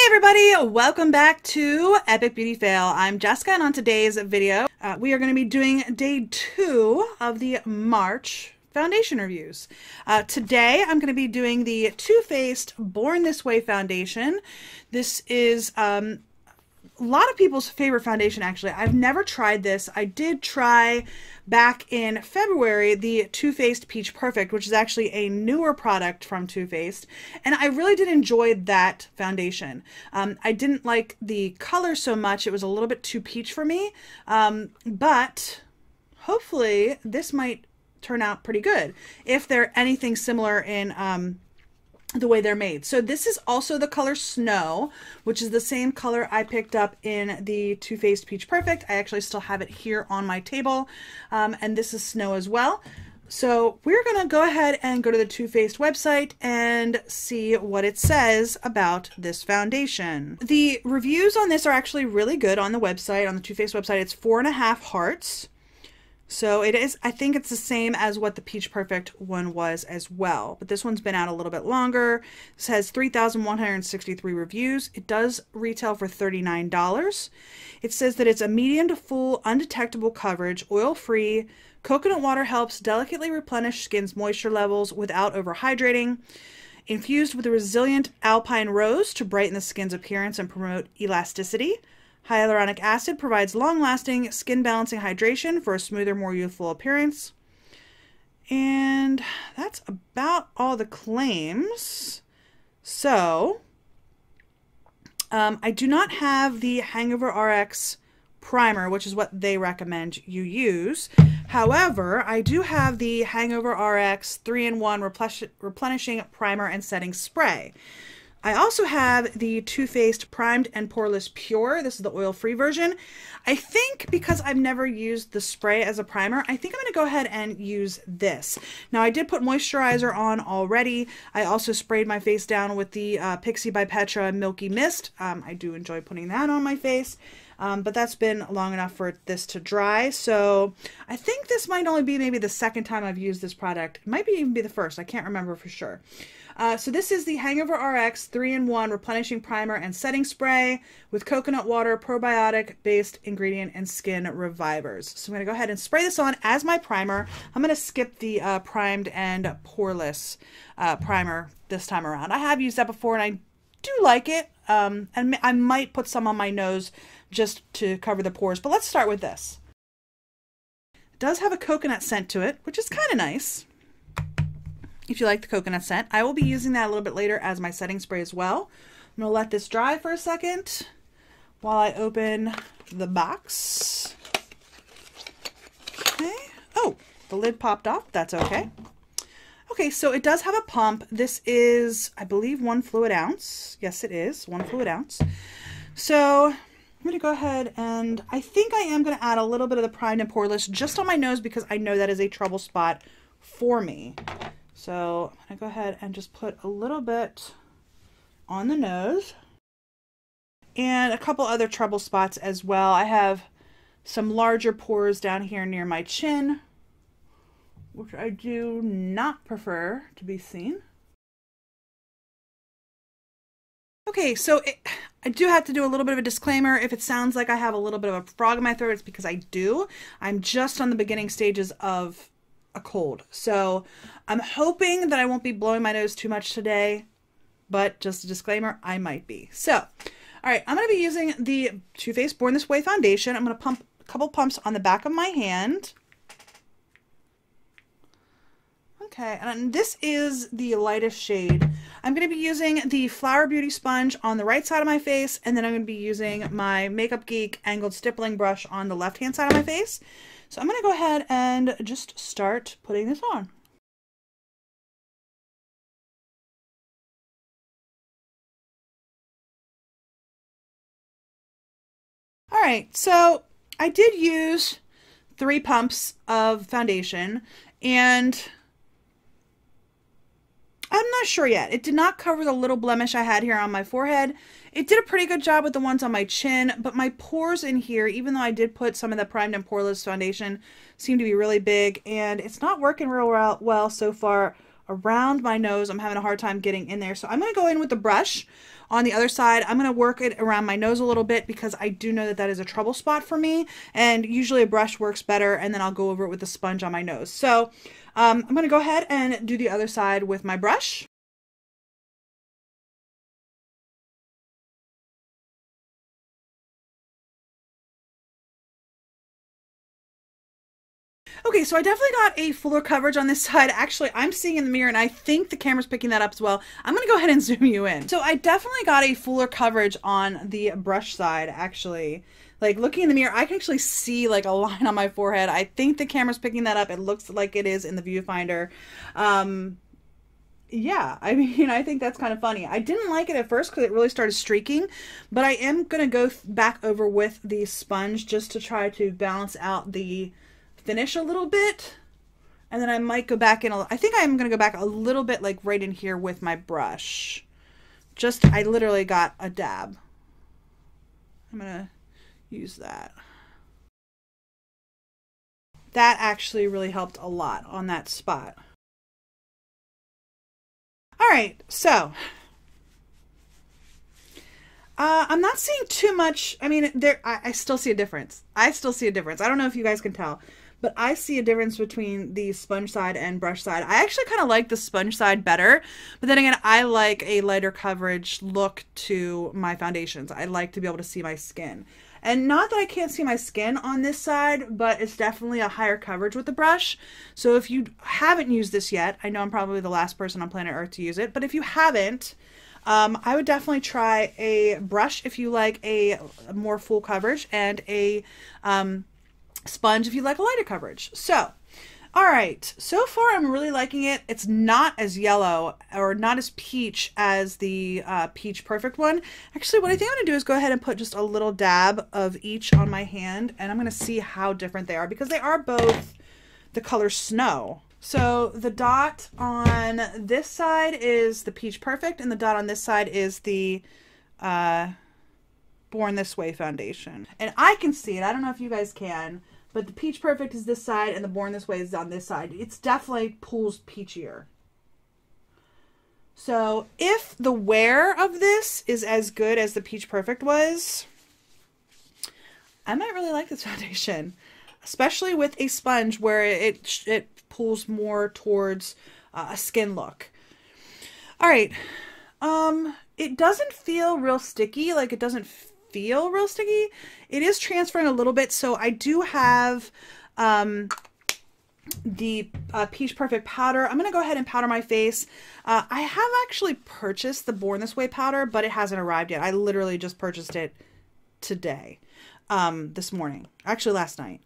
everybody, welcome back to Epic Beauty Fail. I'm Jessica, and on today's video, we are going to be doing day 2 of the March foundation reviews. Today, I'm going to be doing the Too Faced Born This Way foundation. This is a lot of people's favorite foundation, actually. I've never tried this. I did try back in February the Too Faced Peach Perfect, which is actually a newer product from Too Faced, and I really did enjoy that foundation. I didn't like the color so much. It was a little bit too peach for me, but hopefully this might turn out pretty good if they're anything similar in the way they're made. So this is also the color Snow, which is the same color I picked up in the Too Faced Peach Perfect. I actually still have it here on my table, and this is Snow as well. So we're gonna go ahead and go to the Too Faced website and see what it says about this foundation. The reviews on this are actually really good on the website, on the Too Faced website. It's 4.5 hearts. So it is, I think it's the same as what the Peach Perfect one was as well, but this one's been out a little bit longer. This has 3,163 reviews. It does retail for $39. It says that it's a medium to full undetectable coverage, oil-free. Coconut water helps delicately replenish skin's moisture levels without overhydrating. Infused with a resilient alpine rose to brighten the skin's appearance and promote elasticity. Hyaluronic acid provides long-lasting, skin-balancing hydration for a smoother, more youthful appearance. And that's about all the claims. So, I do not have the Hangover RX primer, which is what they recommend you use. However, I do have the Hangover RX 3-in-1 Replenishing Primer and Setting Spray. I also have the Too Faced Primed and Poreless Pure. This is the oil-free version. I think because I've never used the spray as a primer, I think I'm going to go ahead and use this. Now, I did put moisturizer on already. I also sprayed my face down with the Pixi by Petra Milky Mist. I do enjoy putting that on my face, but that's been long enough for this to dry. So I think this might only be maybe the second time I've used this product. It might even be the first. I can't remember for sure. So this is the Hangover RX 3-in-1 Replenishing Primer and Setting Spray with coconut water, probiotic-based ingredient, and skin revivers. So I'm going to go ahead and spray this on as my primer. I'm going to skip the primed and poreless primer this time around. I have used that before, and I do like it. And I might put some on my nose just to cover the pores. But let's start with this. It does have a coconut scent to it, which is kind of nice. If you like the coconut scent, I will be using that a little bit later as my setting spray as well. I'm going to let this dry for a second while I open the box. Okay. Oh, the lid popped off. That's okay. Okay, so it does have a pump. This is, I believe, 1 fluid ounce. Yes, it is 1 fluid ounce. So I'm going to go ahead and I think I am going to add a little bit of the primed and poreless just on my nose because I know that is a trouble spot for me. So I'm going to go ahead and just put a little bit on the nose and a couple other trouble spots as well. I have some larger pores down here near my chin, which I do not prefer to be seen. Okay, so I do have to do a little bit of a disclaimer. If it sounds like I have a little bit of a frog in my throat, it's because I do. I'm just on the beginning stages of a cold. So I'm hoping that I won't be blowing my nose too much today, but just a disclaimer, I might be. So, all right, I'm going to be using the Too Faced Born This Way foundation. I'm going to pump a couple pumps on the back of my hand. Okay, and this is the lightest shade. I'm going to be using the Flower Beauty sponge on the right side of my face, and then I'm going to be using my Makeup Geek angled stippling brush on the left-hand side of my face. So I'm going to go ahead and just start putting this on. All right, so I did use 3 pumps of foundation, and I'm not sure yet. It did not cover the little blemish I had here on my forehead. It did a pretty good job with the ones on my chin, but my pores in here, even though I did put some of the primed and poreless foundation, seem to be really big, and it's not working real well so far around my nose. I'm having a hard time getting in there. So I'm going to go in with the brush on the other side. I'm going to work it around my nose a little bit because I do know that that is a trouble spot for me, and usually a brush works better, and then I'll go over it with a sponge on my nose. So I'm going to go ahead and do the other side with my brush. Okay, so I definitely got a fuller coverage on this side. Actually, I'm seeing in the mirror, and I think the camera's picking that up as well. I'm going to go ahead and zoom you in. So I definitely got a fuller coverage on the brush side, actually. Like, looking in the mirror, I can actually see, like, a line on my forehead. I think the camera's picking that up. It looks like it is in the viewfinder. Yeah, I mean, I think that's kind of funny. I didn't like it at first because it really started streaking, but I am going to go back over with the sponge just to try to balance out the finish a little bit, and then I might go back in I think I'm gonna go back a little bit, like right in here with my brush. I literally got a dab. I'm gonna use that. That actually really helped a lot on that spot. All right, so I'm not seeing too much. I mean, I still see a difference. I still see a difference. I don't know if you guys can tell, but I see a difference between the sponge side and brush side. I actually kind of like the sponge side better, but then again, I like a lighter coverage look to my foundations. I like to be able to see my skin. And not that I can't see my skin on this side, but it's definitely a higher coverage with the brush. So if you haven't used this yet, I know I'm probably the last person on planet Earth to use it, but if you haven't, I would definitely try a brush if you like a more full coverage, and a sponge if you like a lighter coverage. So, all right, so far I'm really liking it. It's not as yellow or not as peach as the Peach Perfect one. Actually, what I think I'm going to do is go ahead and put just a little dab of each on my hand, and I'm going to see how different they are because they are both the color Snow. So the dot on this side is the Peach Perfect, and the dot on this side is the Born This Way foundation. And I can see it. I don't know if you guys can, but the Peach Perfect is this side and the Born This Way is on this side. It's definitely pools peachier. So if the wear of this is as good as the Peach Perfect was, I might really like this foundation, especially with a sponge where it pulls more towards a skin look. All right. It doesn't feel real sticky. Like, it doesn't feel real sticky. It is transferring a little bit. So I do have the Peach Perfect powder. I'm going to go ahead and powder my face. I have actually purchased the Born This Way powder, but it hasn't arrived yet. I literally just purchased it today, this morning, actually last night.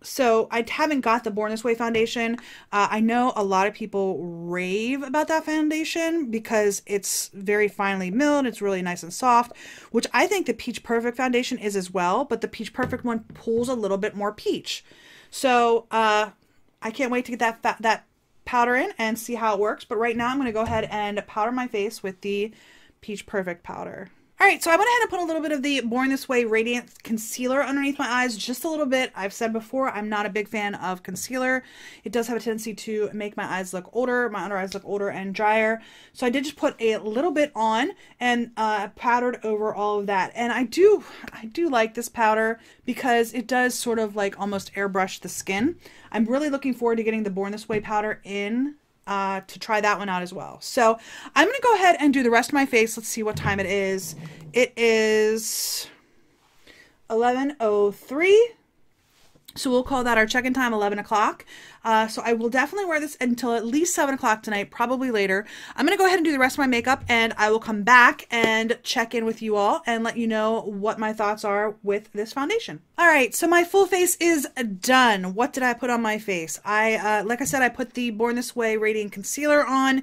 So I haven't got the Born This Way foundation. I know a lot of people rave about that foundation because it's very finely milled. It's really nice and soft, which I think the Peach Perfect foundation is as well, but the Peach Perfect one pulls a little bit more peach. So, I can't wait to get that powder in and see how it works. But right now I'm going to go ahead and powder my face with the Peach Perfect powder. All right, so I went ahead and put a little bit of the Born This Way Radiant Concealer underneath my eyes, just a little bit. I've said before, I'm not a big fan of concealer. It does have a tendency to make my eyes look older, my under eyes look older and drier. So I did just put a little bit on and powdered over all of that. And I do like this powder because it does sort of like almost airbrush the skin. I'm really looking forward to getting the Born This Way powder in to try that one out as well. So I'm going to go ahead and do the rest of my face. Let's see what time it is. It is 11:03. So we'll call that our check-in time, 11 o'clock. So I will definitely wear this until at least 7 o'clock tonight, probably later. I'm going to go ahead and do the rest of my makeup, and I will come back and check in with you all and let you know what my thoughts are with this foundation. All right, so my full face is done. What did I put on my face? Like I said, I put the Born This Way Radiant Concealer on.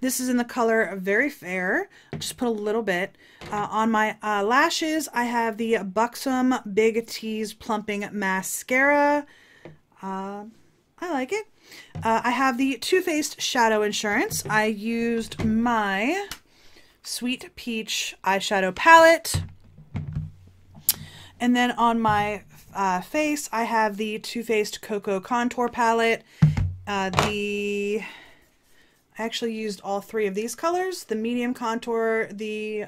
This is in the color Very Fair. Just put a little bit. On my lashes, I have the Buxom Big Tease Plumping Mascara. I like it. I have the Too Faced Shadow Insurance. I used my Sweet Peach eyeshadow palette. And then on my face, I have the Too Faced Cocoa Contour palette. I I actually used all three of these colors, the medium contour, the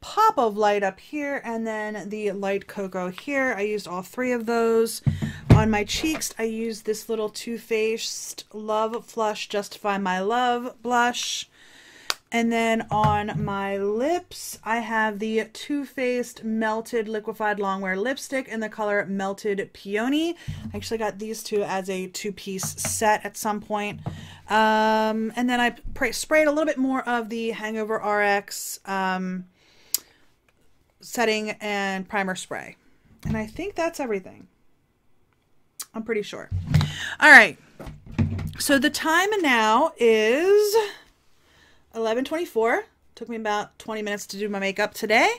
pop of light up here, and then the light cocoa here. I used all three of those. On my cheeks, I used this little Too Faced Love Flush Justify My Love blush. And then on my lips, I have the Too Faced Melted Liquefied Longwear Lipstick in the color Melted Peony. I actually got these two as a two-piece set at some point. And then I sprayed a little bit more of the Hangover RX setting and primer spray. And I think that's everything. I'm pretty sure. All right. So the time now is 11:24. Took me about 20 minutes to do my makeup today.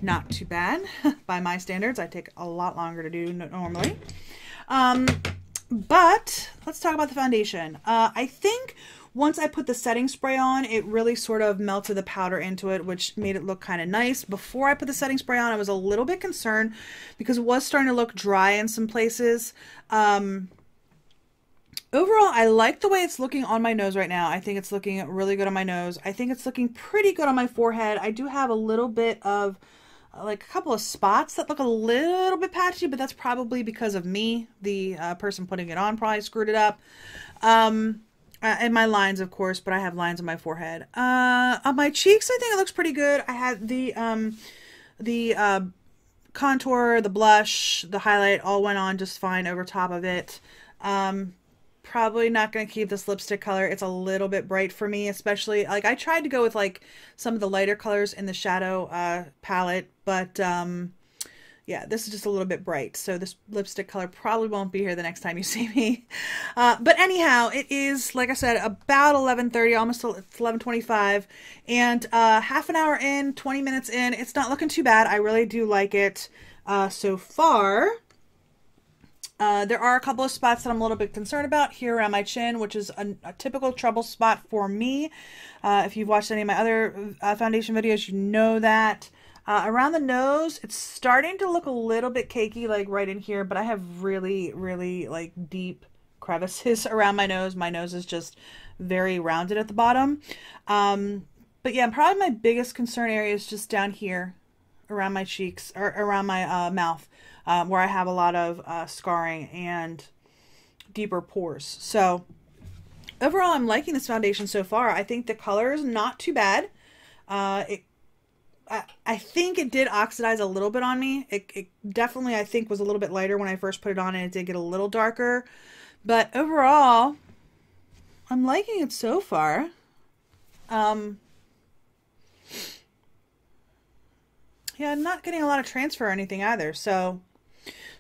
Not too bad by my standards. I take a lot longer to do normally. But let's talk about the foundation. I think once I put the setting spray on, it really sort of melted the powder into it, which made it look kind of nice. Before I put the setting spray on, I was a little bit concerned because it was starting to look dry in some places. Overall, I like the way it's looking on my nose right now. I think it's looking really good on my nose. I think it's looking pretty good on my forehead. I do have a little bit of, like a couple of spots that look a little bit patchy, but that's probably because of me. The person putting it on probably screwed it up. And my lines, of course, but I have lines on my forehead. On my cheeks, I think it looks pretty good. I had the contour, the blush, the highlight all went on just fine over top of it. Probably not going to keep this lipstick color. It's a little bit bright for me, especially, like, I tried to go with, like, some of the lighter colors in the shadow palette, but, yeah, this is just a little bit bright, so this lipstick color probably won't be here the next time you see me. But anyhow, it is, like I said, about 11:30, almost 11:25, and half an hour in, 20 minutes in, it's not looking too bad. I really do like it so far. There are a couple of spots that I'm a little bit concerned about here around my chin, which is a typical trouble spot for me. If you've watched any of my other foundation videos, you know that. Around the nose, it's starting to look a little bit cakey, like right in here, but I have really, really like deep crevices around my nose. My nose is just very rounded at the bottom. But yeah, probably my biggest concern area is just down here around my cheeks, or around my mouth. Where I have a lot of scarring and deeper pores. So overall, I'm liking this foundation so far. I think the color is not too bad. I think it did oxidize a little bit on me. It definitely, I think, was a little bit lighter when I first put it on, and it did get a little darker. But overall, I'm liking it so far. Yeah, I'm not getting a lot of transfer or anything either. So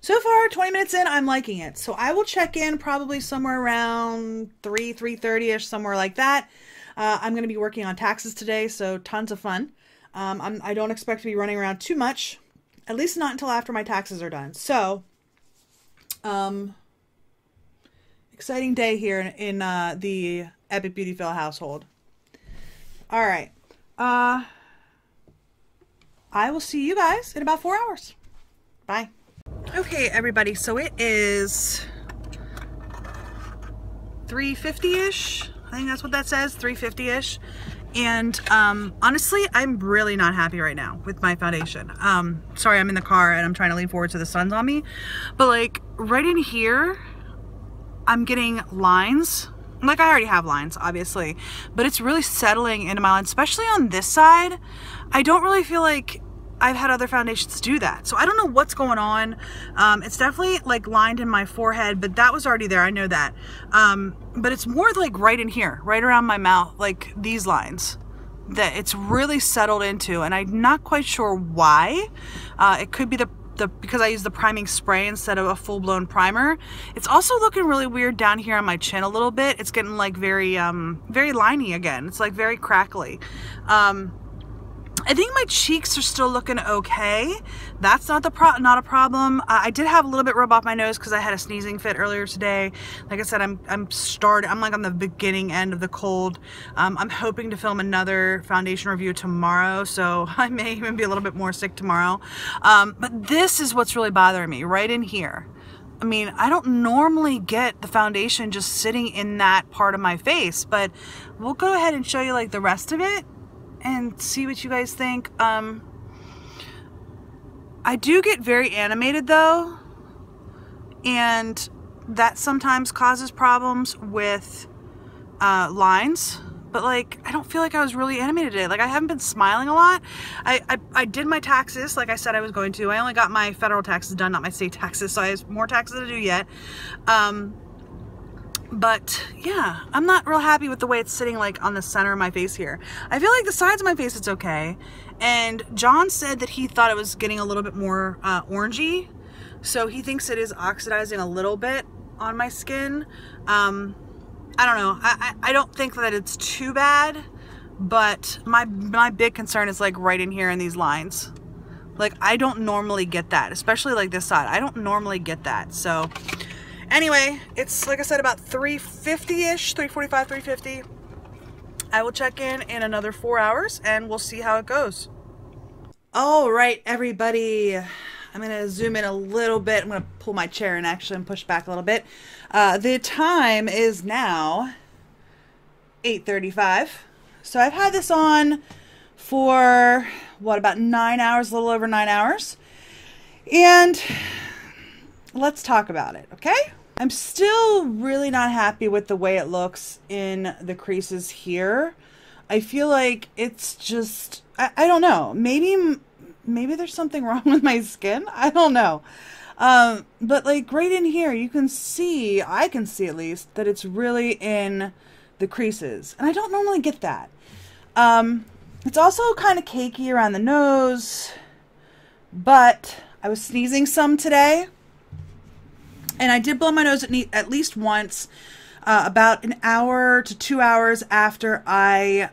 far, 20 minutes in, I'm liking it. So I will check in probably somewhere around 3:30ish, somewhere like that. I'm going to be working on taxes today, so tons of fun. I don't expect to be running around too much, at least not until after my taxes are done. So, exciting day here in the Epic Beauty Fail household. All right. I will see you guys in about 4 hours. Bye. Okay, everybody, so it is 3:50-ish. I think that's what that says, 3:50-ish. And honestly, I'm really not happy right now with my foundation. Sorry, I'm in the car and I'm trying to lean forward so the sun's on me. But like right in here, I'm getting lines. Like I already have lines, obviously, but it's really settling into my lines, especially on this side. I don't really feel like I've had other foundations do that. So I don't know what's going on. It's definitely like lined in my forehead, but that was already there. I know that. But it's more like right in here, right around my mouth, like these lines that it's really settled into. And I'm not quite sure why. It could be because I use the priming spray instead of a full-blown primer. It's also looking really weird down here on my chin a little bit. It's getting like very liney again. It's like very crackly. I think my cheeks are still looking okay. That's not a problem. I did have a little bit rub off my nose because I had a sneezing fit earlier today. Like I said, I'm like on the beginning end of the cold. I'm hoping to film another foundation review tomorrow, so I may even be a little bit more sick tomorrow. But this is what's really bothering me right in here. I mean, I don't normally get the foundation just sitting in that part of my face, but we'll go ahead and show you like the rest of it and see what you guys think. I do get very animated though, and that sometimes causes problems with lines. But like, I don't feel like I was really animated today. Like, I haven't been smiling a lot. I did my taxes like I said I was going to. I only got my federal taxes done, not my state taxes, so I have more taxes to do yet. But yeah, I'm not real happy with the way it's sitting like on the center of my face here. I feel like the sides of my face, it's okay. And John said that he thought it was getting a little bit more orangey. So he thinks it is oxidizing a little bit on my skin. I don't know. I don't think that it's too bad, but my big concern is like right in here in these lines. Like, I don't normally get that, especially like this side. I don't normally get that. So anyway, it's like I said, about 3:50-ish, 3:45, 3:50. I will check in another 4 hours and we'll see how it goes. All right, everybody. I'm going to zoom in a little bit. I'm going to pull my chair in actually and push back a little bit. The time is now 8:35. So I've had this on for, what, about 9 hours, a little over 9 hours. And let's talk about it, okay? I'm still really not happy with the way it looks in the creases here. I feel like it's just, I don't know, maybe there's something wrong with my skin. I don't know. But like right in here, you can see, I can see at least, that it's really in the creases. And I don't normally get that. It's also kind of cakey around the nose, but I was sneezing some today. And I did blow my nose at least once, about an hour to 2 hours after I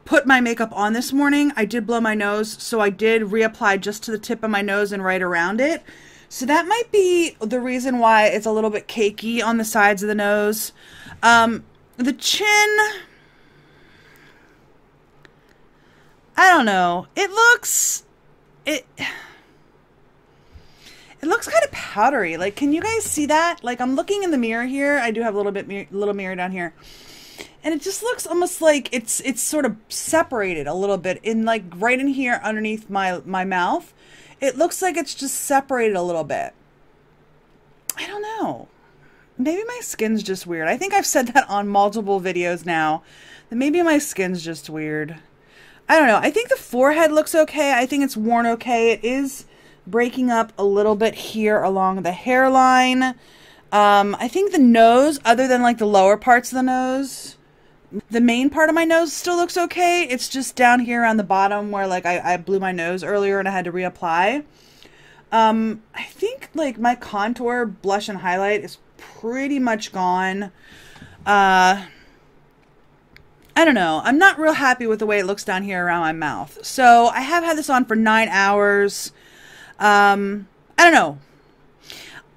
put my makeup on this morning. I did blow my nose, so I did reapply just to the tip of my nose and right around it. So that might be the reason why it's a little bit cakey on the sides of the nose. The chin, I don't know. It looks kind of powdery. Like, can you guys see that? Like, I'm looking in the mirror here. I do have a little mirror down here. And it just looks almost like it's sort of separated a little bit in like right in here underneath my mouth. It looks like it's just separated a little bit. I don't know. Maybe my skin's just weird. I think I've said that on multiple videos now, that maybe my skin's just weird. I don't know. I think the forehead looks okay. I think it's worn okay. It is breaking up a little bit here along the hairline. I think the nose, other than like the lower parts of the nose, the main part of my nose still looks okay. It's just down here on the bottom where like I blew my nose earlier and I had to reapply. I think like my contour, blush, and highlight is pretty much gone. I don't know. I'm not real happy with the way it looks down here around my mouth. So I have had this on for 9 hours. I don't know.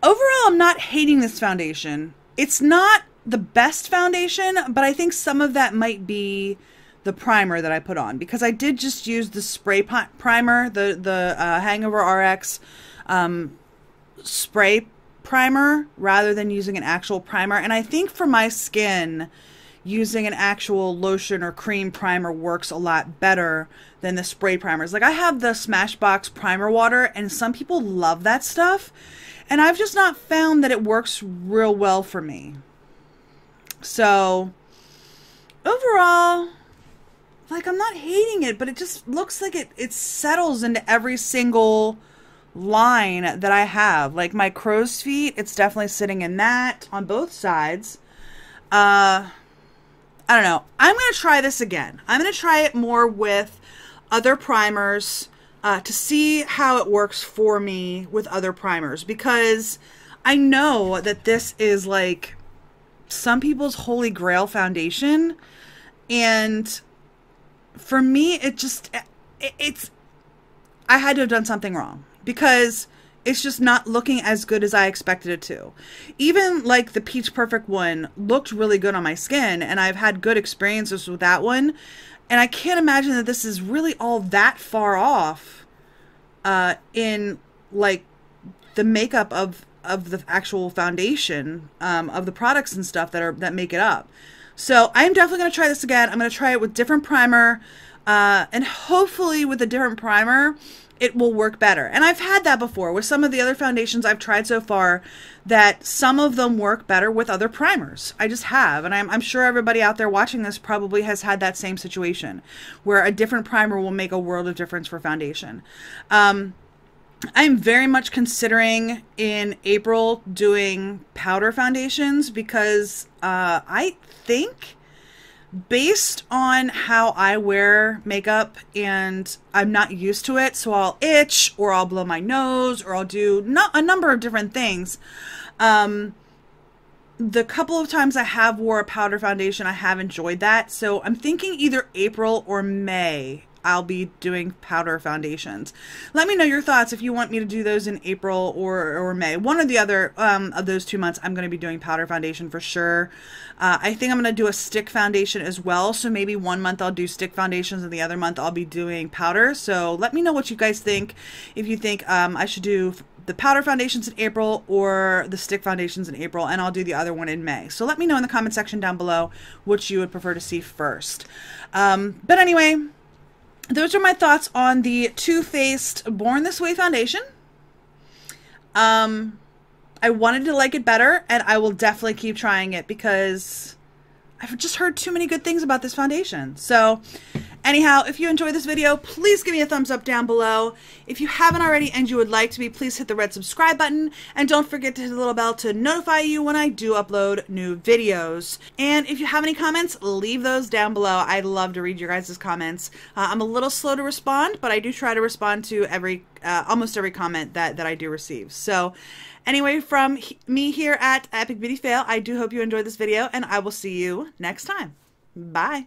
Overall, I'm not hating this foundation. It's not the best foundation, but I think some of that might be the primer that I put on, because I did just use the spray primer, the Hangover RX spray primer, rather than using an actual primer. And I think for my skin, using an actual lotion or cream primer works a lot better than the spray primers. Like, I have the Smashbox primer water, and some people love that stuff, and I've just not found that it works real well for me. So overall, like, I'm not hating it, but it just looks like it settles into every single line that I have. Like my crow's feet, it's definitely sitting in that on both sides. I don't know. I'm going to try this again. I'm going to try it more with other primers to see how it works for me with other primers, because I know that this is like some people's holy grail foundation, and for me it's I had to have done something wrong, because it's just not looking as good as I expected it to. Even like the Peach Perfect one looked really good on my skin, and I've had good experiences with that one, and I can't imagine that this is really all that far off in like the makeup of the actual foundation, of the products and stuff that make it up. So I'm definitely going to try this again. I'm going to try it with different primer, and hopefully with a different primer, it will work better. And I've had that before with some of the other foundations I've tried so far, that some of them work better with other primers. I just have, and I'm sure everybody out there watching this probably has had that same situation, where a different primer will make a world of difference for foundation. I'm very much considering in April doing powder foundations, because I think, based on how I wear makeup, and I'm not used to it, so I'll itch, or I'll blow my nose, or I'll do a number of different things. The couple of times I have wore a powder foundation, I have enjoyed that. So I'm thinking either April or May I'll be doing powder foundations. Let me know your thoughts if you want me to do those in April or May. One or the other of those 2 months, I'm going to be doing powder foundation for sure. I think I'm going to do a stick foundation as well. So maybe 1 month I'll do stick foundations and the other month I'll be doing powder. So let me know what you guys think. If you think I should do the powder foundations in April or the stick foundations in April, and I'll do the other one in May. So let me know in the comment section down below which you would prefer to see first. But anyway, those are my thoughts on the Too Faced Born This Way foundation. I wanted to like it better, and I will definitely keep trying it because I've just heard too many good things about this foundation. So anyhow, if you enjoyed this video, please give me a thumbs up down below. If you haven't already and you would like to be, please hit the red subscribe button, and don't forget to hit the little bell to notify you when I do upload new videos. And if you have any comments, leave those down below. I'd love to read your guys' comments. I'm a little slow to respond, but I do try to respond to almost every comment that I do receive. So anyway, from me here at Epic Beauty Fail, I do hope you enjoyed this video, and I will see you next time. Bye.